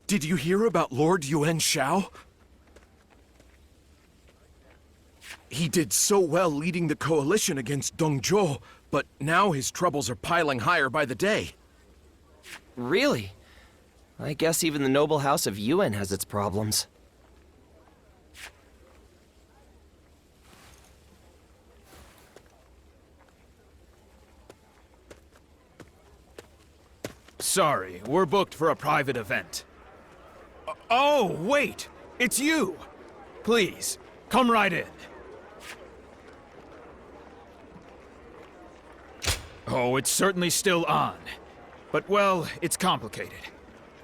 Did you hear about Lord Yuan Shao? He did so well leading the coalition against Dongzhou, but now his troubles are piling higher by the day. Really? I guess even the noble house of Yuan has its problems. Sorry, we're booked for a private event. Oh, wait! It's you! Please, come right in. Oh, it's certainly still on. But, well, it's complicated.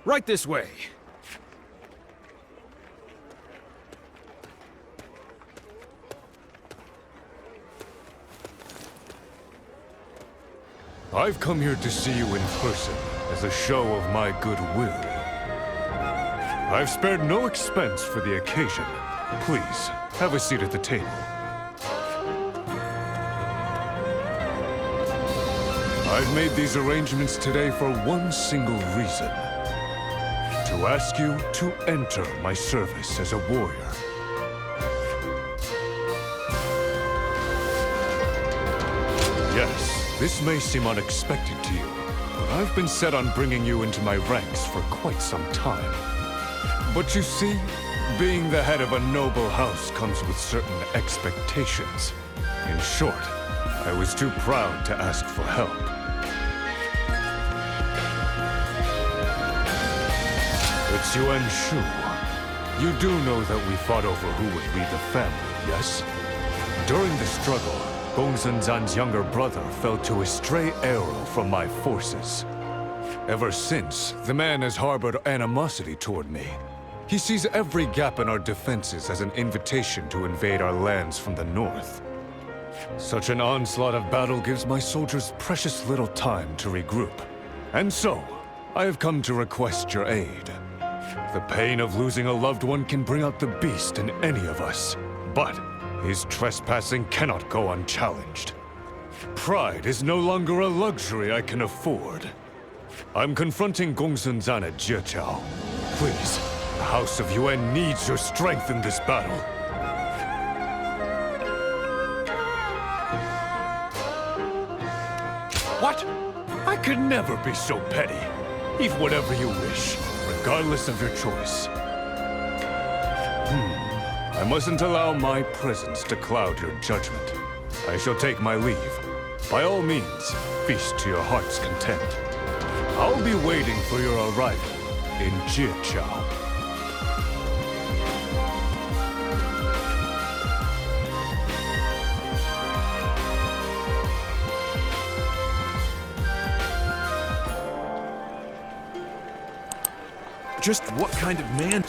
Right this way. I've come here to see you in person as a show of my goodwill. I've spared no expense for the occasion. Please, have a seat at the table. I've made these arrangements today for one single reason. To ask you to enter my service as a warrior. Yes, this may seem unexpected to you, but I've been set on bringing you into my ranks for quite some time. But you see, being the head of a noble house comes with certain expectations. In short, I was too proud to ask for help. It's Yuan Shu. You do know that we fought over who would lead the family, yes? During the struggle, Gongsun Zan's younger brother fell to a stray arrow from my forces. Ever since, the man has harbored animosity toward me. He sees every gap in our defenses as an invitation to invade our lands from the north. Such an onslaught of battle gives my soldiers precious little time to regroup. And so, I have come to request your aid. The pain of losing a loved one can bring out the beast in any of us, but his trespassing cannot go unchallenged. Pride is no longer a luxury I can afford. I'm confronting Gongsun Zan at Jieqiao. Please, the House of Yuan needs your strength in this battle. What? I could never be so petty. Eat whatever you wish, regardless of your choice. I mustn't allow my presence to cloud your judgment. I shall take my leave. By all means, feast to your heart's content. I'll be waiting for your arrival in Jieqiao. Just what kind of man...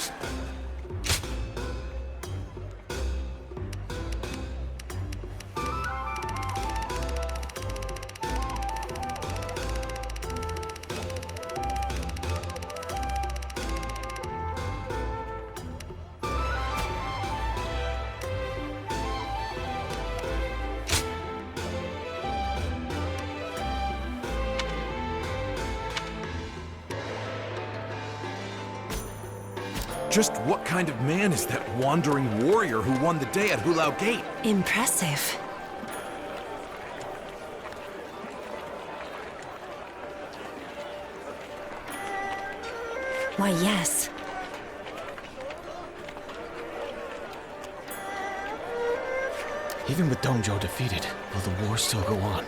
Just what kind of man is that wandering warrior who won the day at Hulao Gate? Impressive. Why, yes. Even with Dongzhou defeated, will the war still go on?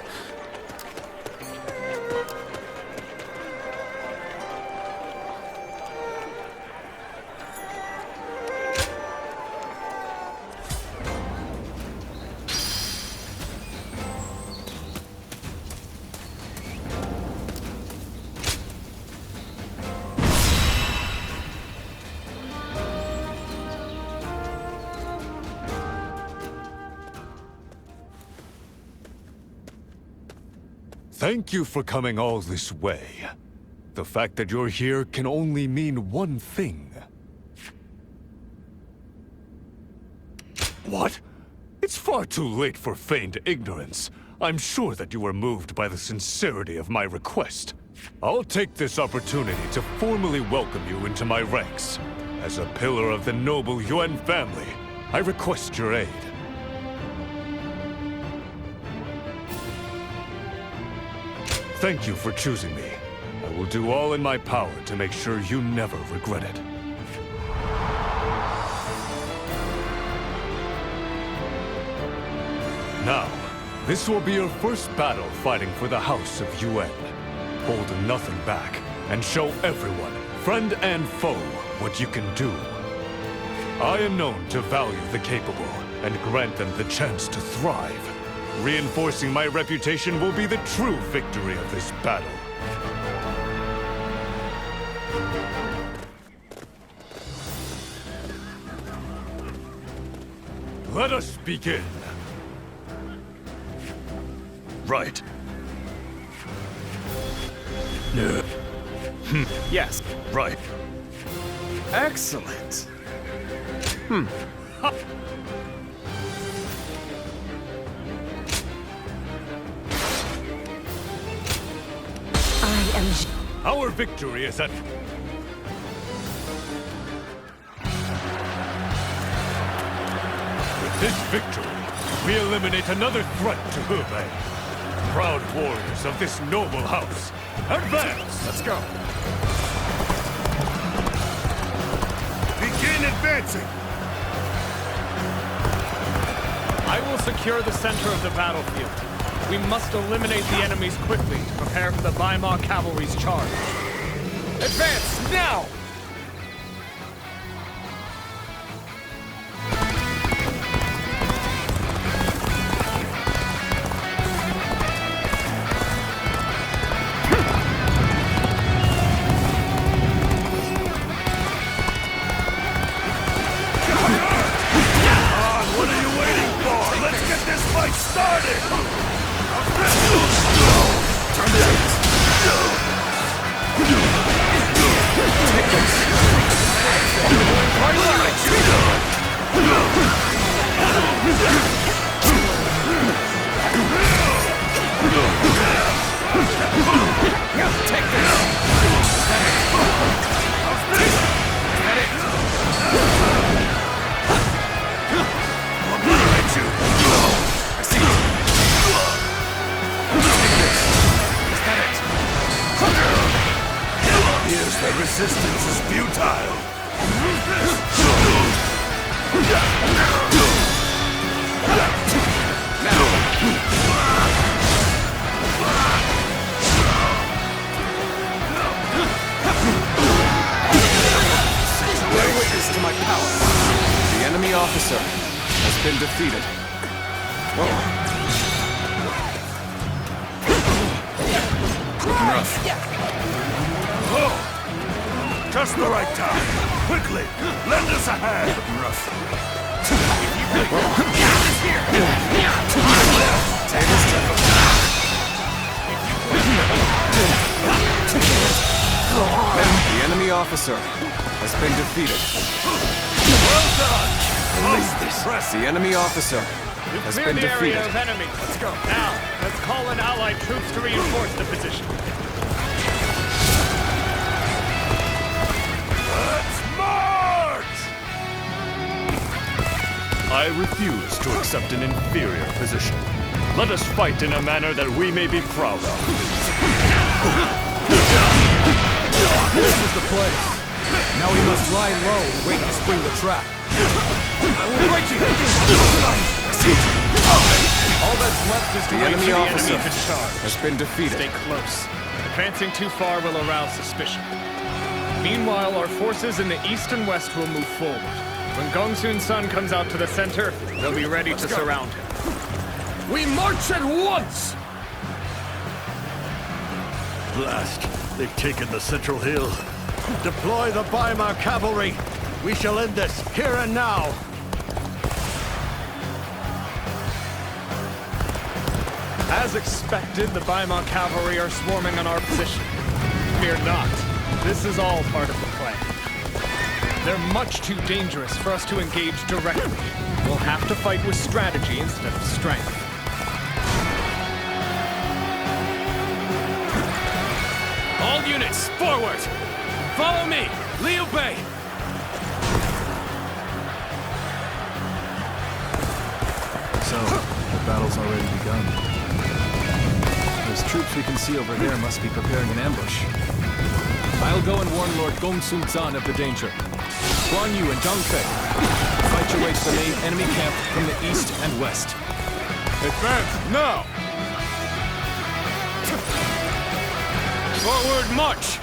Thank you for coming all this way. The fact that you're here can only mean one thing. What? It's far too late for feigned ignorance. I'm sure that you were moved by the sincerity of my request. I'll take this opportunity to formally welcome you into my ranks. As a pillar of the noble Yuan family, I request your aid. Thank you for choosing me. I will do all in my power to make sure you never regret it. Now, this will be your first battle fighting for the House of Yuan. Hold nothing back, and show everyone, friend and foe, what you can do. I am known to value the capable, and grant them the chance to thrive. Reinforcing my reputation will be the true victory of this battle. Let us begin. Right. Yes. Right. Excellent. I am... Our victory is at... With this victory, we eliminate another threat to Hebei. Proud warriors of this noble house, advance! Let's go. Begin advancing! I will secure the center of the battlefield. We must eliminate the enemies quickly to prepare for the Weimar cavalry's charge. Advance, now! The resistance is futile. Bear witness to my power. The enemy officer has been defeated. Looking rough. Just the right time. Quickly, lend us a hand. Looking rough. The enemy officer has been defeated. Well done. The enemy officer has Clear been the defeated. area of enemies. Let's go. Now, let's call in allied troops to reinforce the position. Let's march! I refuse to accept an inferior position. Let us fight in a manner that we may be proud of. This is the place. Now we must lie low and wait to spring the trap. I will break you! All that's left is to The wait enemy for the officer enemy to charge. has been defeated. Stay close. Advancing too far will arouse suspicion. Meanwhile, our forces in the east and west will move forward. When Gongsun's son comes out to the center, they'll be ready to surround him. We march at once! Blast. They've taken the central hill. Deploy the Weimar cavalry. We shall end this here and now. As expected, the Weimar cavalry are swarming on our position. Fear not. This is all part of the plan. They're much too dangerous for us to engage directly. We'll have to fight with strategy instead of strength. units, forward! Follow me! Liu Bei! So, the battle's already begun. Those troops we can see over there must be preparing an ambush. I'll go and warn Lord Gongsun Zan of the danger. Guan Yu and Zhang Fei, fight your way to the main enemy camp from the east and west. Advance now! Forward march!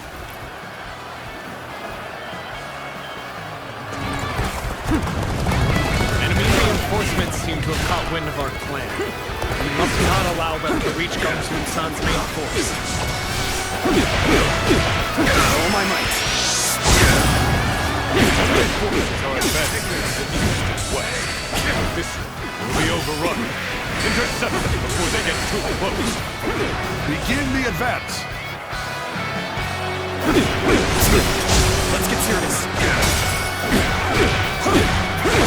Enemy reinforcements seem to have caught wind of our plan. We must not allow them to reach Gongsun San's main force. All my might. Our advantage is in the east and west. This will be overrun. Intercept them before they get too close. Begin the advance. Let's get serious.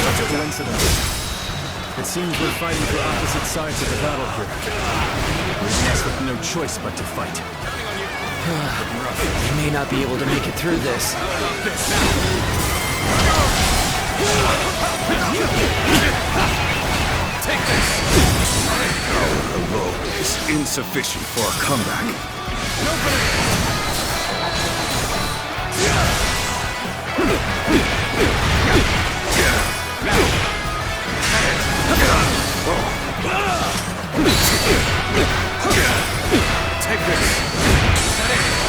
Such a coincidence. It seems we're fighting for opposite sides of the battle here. Leaving us with no choice but to fight. We may not be able to make it through this. Take this! Our alone is insufficient for a comeback. Take this.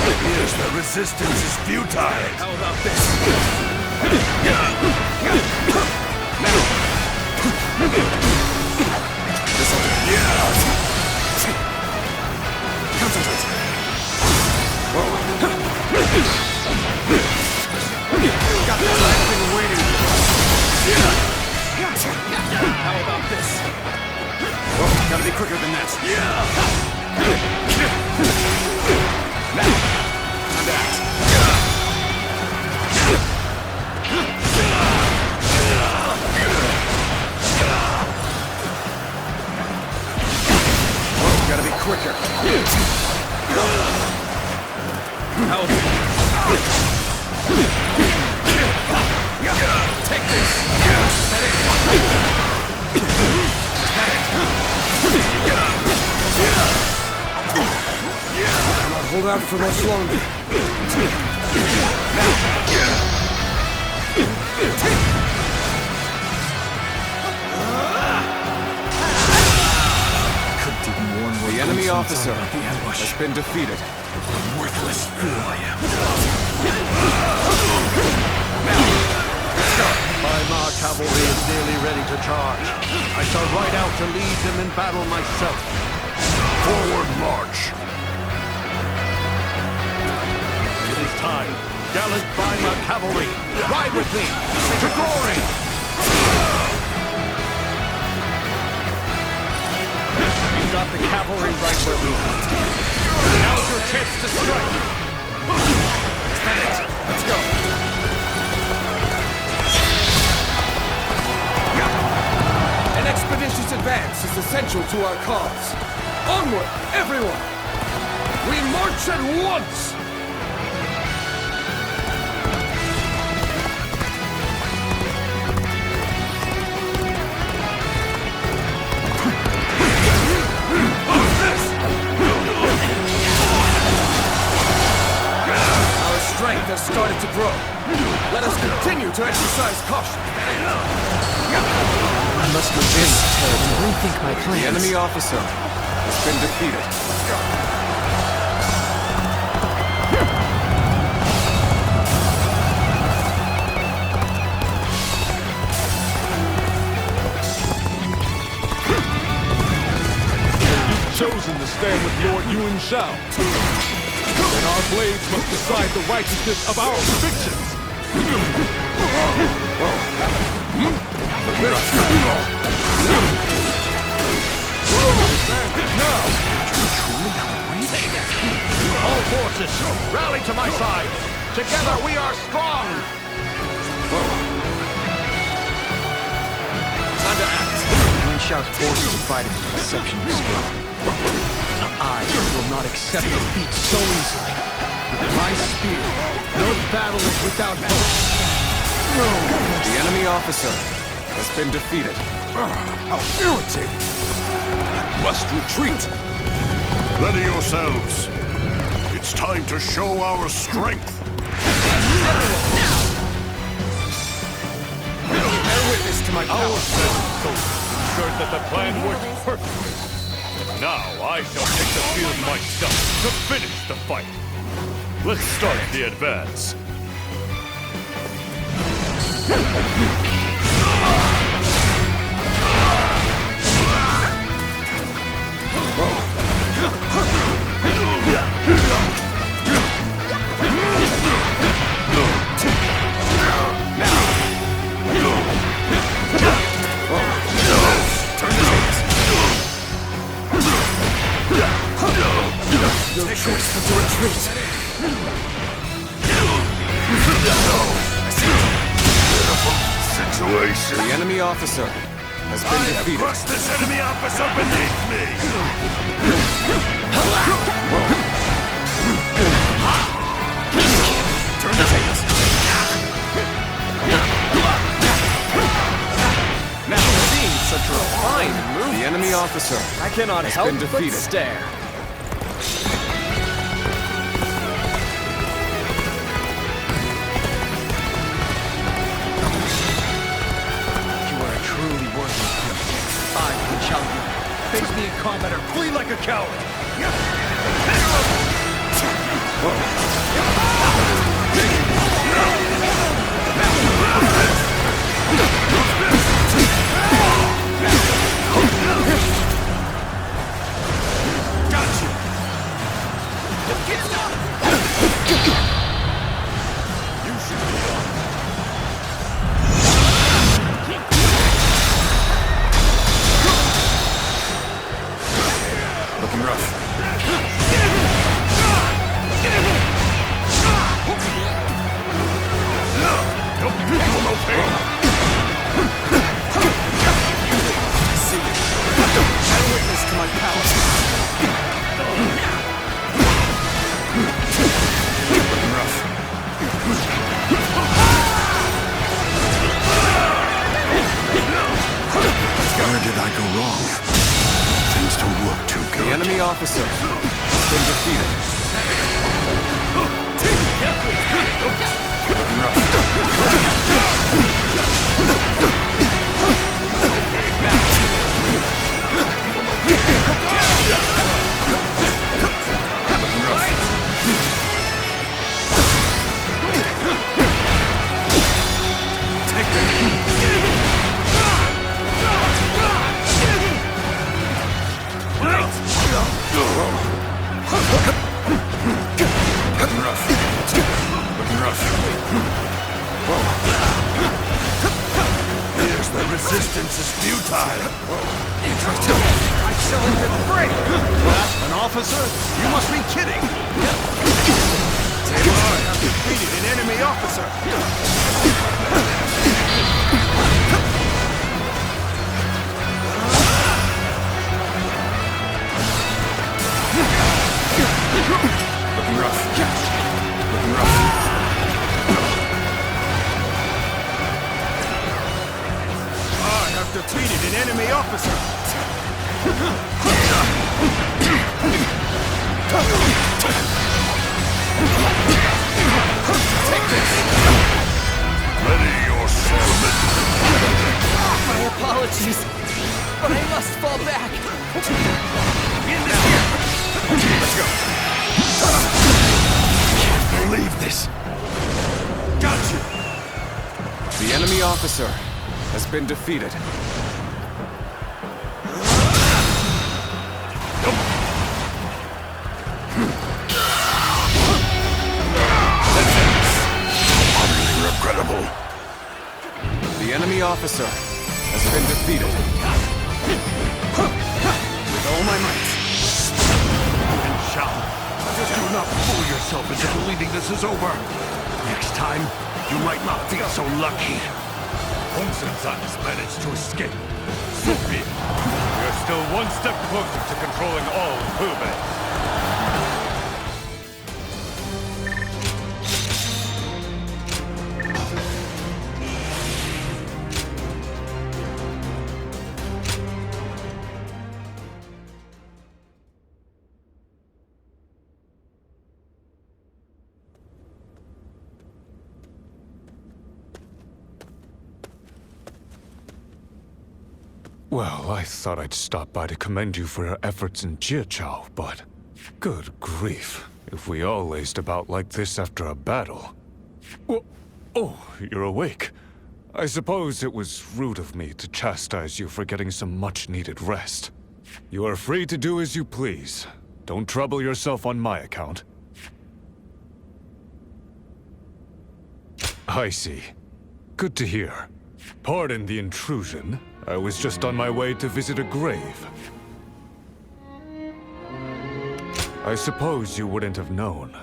Here's the resistance is futile. How about this? Got that last thing waiting. How about this? Gotta be quicker than that. Now, time to act. Gotta be quicker. how about Take this. Cannot hold out for much longer. The enemy officer has been defeated. Worthless fool I am. My cavalry is nearly ready to charge. I shall ride out to lead them in battle myself. Forward march. It is time. Gallant Weimar cavalry, ride with me to glory! We've got the cavalry right where we want. Now's your chance to strike. Let's go. An expeditious advance is essential to our cause. Onward, everyone! We march at once! Our strength has started to grow. Let us continue to exercise caution. I must rethink my plans. The enemy officer has been defeated. You've chosen to stand with Lord Yuan Shao. And our blades must decide the righteousness of our convictions. All forces, rally to my side! Together we are strong! Time to act. Yuan Shao's forces are fighting with exceptional skill. I will not accept defeat so easily. With my spear, no battle is without hope. The enemy officer has been defeated. How irritating! Must retreat! Ready yourselves. It's time to show our strength. Bear witness to my Our power. best soldiers ensured that the plan worked perfectly. And now I shall take the field myself to finish the fight. Let's start the advance. No choice but to retreat. Situation. The enemy officer has been defeated. Crush this enemy officer beneath me! Turn the tables. Never seen such refined movement. The enemy officer I cannot has help been but defeated. stare. You are a truly worthy opponent. I, Jieqiao, face me in combat or flee like a coward. Looking rough. Bear witness to my power. Where did I go wrong? Things don't look too The good. enemy officer has been defeated. Here's the resistance is futile. I shall have been free. What? An officer? You must be kidding. I have defeated an enemy officer. Looking rough. Looking rough. I have defeated an enemy officer. Ready yourself. My apologies, but I must fall back. Let's go. Can't believe this. Got you. The enemy officer has been defeated. Utterly regrettable. The enemy officer has been defeated. With all my might. Jieqiao, do not fool yourself into believing this is over. Next time, you might not feel so lucky. Gongsun-san has managed to escape. So be it. We We're still one step closer to controlling all of Hubei. Well, I thought I'd stop by to commend you for your efforts in Jieqiao, but... Good grief. If we all laced about like this after a battle... Oh, you're awake. I suppose it was rude of me to chastise you for getting some much-needed rest. You are free to do as you please. Don't trouble yourself on my account. I see. Good to hear. Pardon the intrusion. I was just on my way to visit a grave. I suppose you wouldn't have known.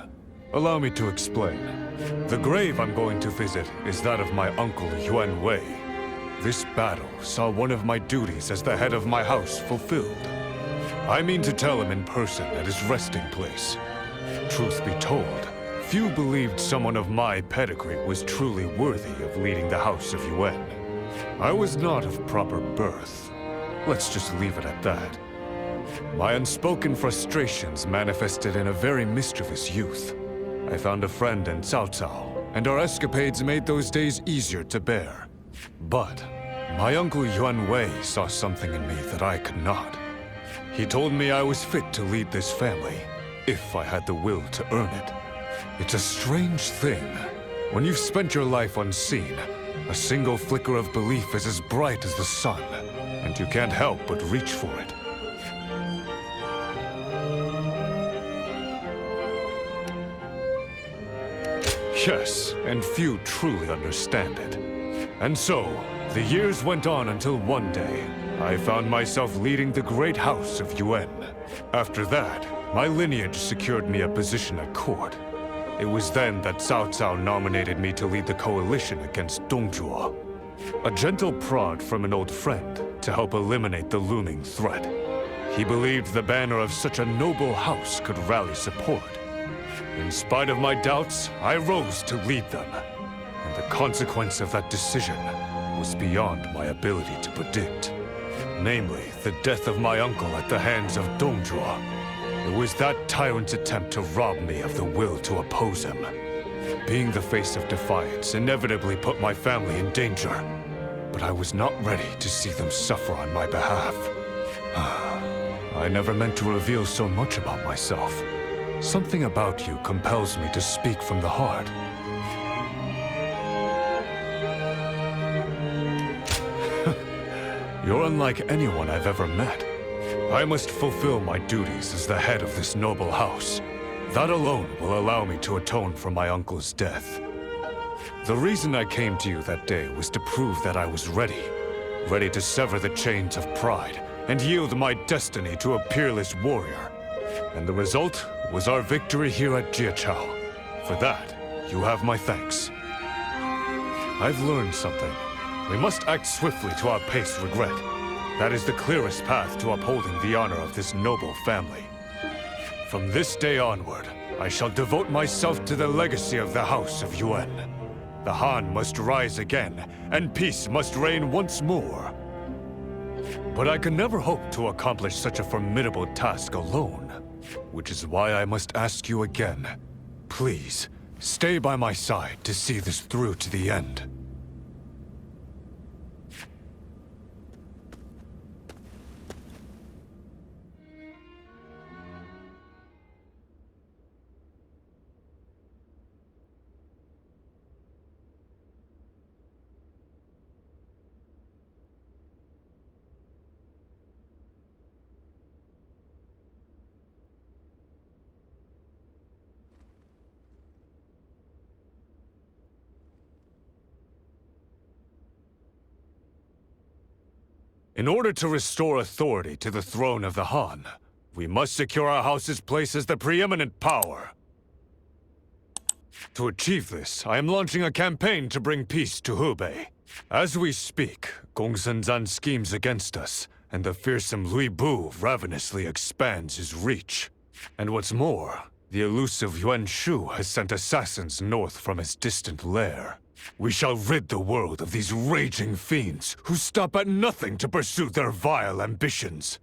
Allow me to explain. The grave I'm going to visit is that of my uncle Yuan Wei. This battle saw one of my duties as the head of my house fulfilled. I mean to tell him in person at his resting place. Truth be told, few believed someone of my pedigree was truly worthy of leading the House of Yuan. I was not of proper birth. Let's just leave it at that. My unspoken frustrations manifested in a very mischievous youth. I found a friend in Cao Cao, and our escapades made those days easier to bear. But my uncle Yuan Wei saw something in me that I could not. He told me I was fit to lead this family, if I had the will to earn it. It's a strange thing. When you've spent your life unseen, a single flicker of belief is as bright as the sun, and you can't help but reach for it. Yes, and few truly understand it. And so, the years went on until one day, I found myself leading the great house of Yuan. After that, my lineage secured me a position at court. It was then that Cao Cao nominated me to lead the coalition against Dongzhuo. A gentle prod from an old friend to help eliminate the looming threat. He believed the banner of such a noble house could rally support. In spite of my doubts, I rose to lead them. And the consequence of that decision was beyond my ability to predict. Namely, the death of my uncle at the hands of Dongzhuo. It was that tyrant's attempt to rob me of the will to oppose him. Being the face of defiance inevitably put my family in danger. But I was not ready to see them suffer on my behalf. I never meant to reveal so much about myself. Something about you compels me to speak from the heart. You're unlike anyone I've ever met. I must fulfill my duties as the head of this noble house. That alone will allow me to atone for my uncle's death. The reason I came to you that day was to prove that I was ready. Ready to sever the chains of pride and yield my destiny to a peerless warrior. And the result was our victory here at Jieqiao. For that, you have my thanks. I've learned something. We must act swiftly to outpace regret. That is the clearest path to upholding the honor of this noble family. From this day onward, I shall devote myself to the legacy of the House of Yuan. The Han must rise again, and peace must reign once more. But I can never hope to accomplish such a formidable task alone. Which is why I must ask you again. Please, stay by my side to see this through to the end. In order to restore authority to the throne of the Han, we must secure our house's place as the preeminent power. To achieve this, I am launching a campaign to bring peace to Hubei. As we speak, Gongsun Zan schemes against us, and the fearsome Lui Bu ravenously expands his reach. And what's more, the elusive Yuan Shu has sent assassins north from his distant lair. We shall rid the world of these raging fiends who stop at nothing to pursue their vile ambitions.